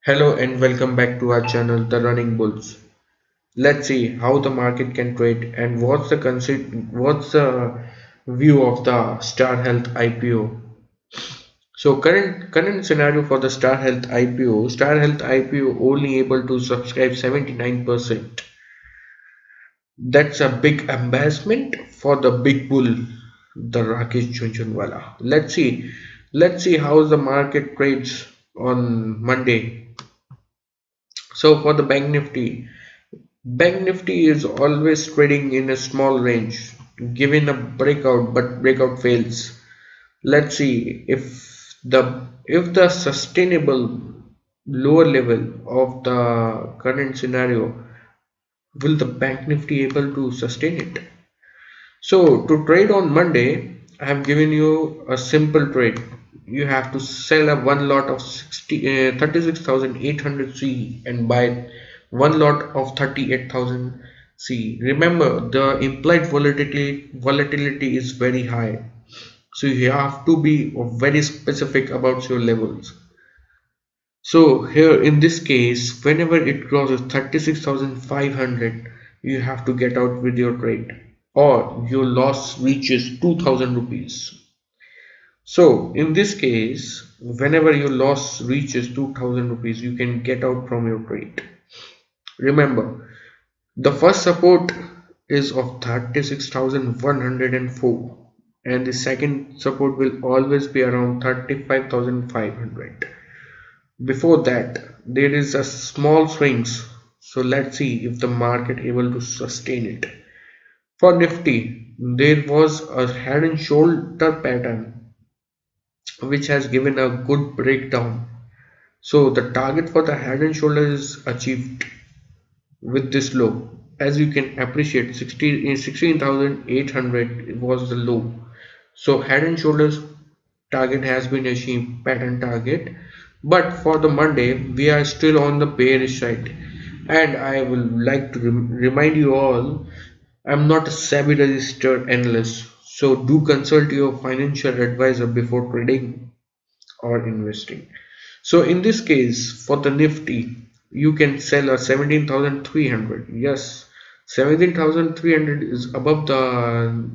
Hello and welcome back to our channel The Running Bulls. Let's see how the market can trade and what's the view of the Star Health IPO. So current scenario for the Star Health IPO. Star Health IPO only able to subscribe 79%. That's a big embarrassment for the big bull, the Rakesh Jhunjhunwala. Let's see how the market trades on Monday. So for the Bank Nifty is always trading in a small range, given a breakout, but breakout fails. Let's see if the sustainable lower level of the current scenario, will the Bank Nifty able to sustain it? So to trade on Monday, I have given you a simple trade. You have to sell a one lot of 36,800 C and buy one lot of 38,000 C. Remember, the implied volatility is very high, so you have to be very specific about your levels. So here in this case, whenever it crosses 36,500, you have to get out with your trade, or your loss reaches 2,000 rupees. So in this case, whenever your loss reaches 2,000 rupees, you can get out from your trade. Remember, the first support is of 36,104 and the second support will always be around 35,500. Before that, there is a small swings. So let's see if the market able to sustain it. For Nifty, there was a head and shoulder pattern which has given a good breakdown. So the target for the head and shoulder is achieved with this low. As you can appreciate, 16,800 was the low. So head and shoulders target has been achieved, pattern target. But for the Monday, we are still on the bearish side. And I will like to remind you all, I'm not a savvy registered analyst. So do consult your financial advisor before trading or investing. So in this case, for the Nifty, you can sell a 17,300. Yes, 17,300 is above the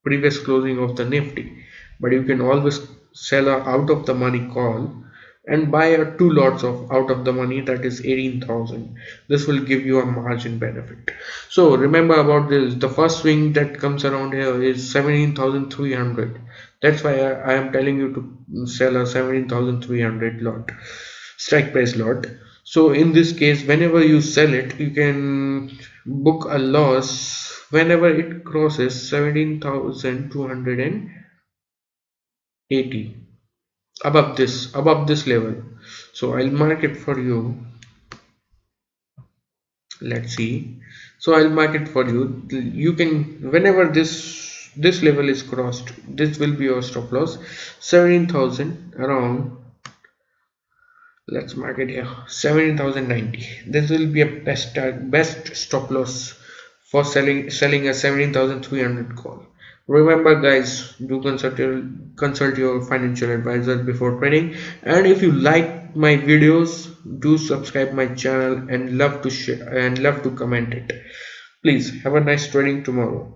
previous closing of the Nifty, but you can always sell a out of the money call and buy a two lots of out of the money, that is 18,000. This will give you a margin benefit. So remember about this, the first swing that comes around here is 17,300. That's why I am telling you to sell a 17,300 lot, strike price lot. So in this case, whenever you sell it, you can book a loss whenever it crosses 17,280, above this level. So I'll mark it for you. Let's see. So I'll mark it for you. You can, whenever this level is crossed, this will be your stop loss, 17,000 around. Let's mark it here, 17,090. This will be a best stop loss for selling a 17,300 call. Remember guys, do consult your financial advisor before trading. And if you like my videos, do subscribe my channel and love to share and love to comment it. Please have a nice trading tomorrow.